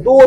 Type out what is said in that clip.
2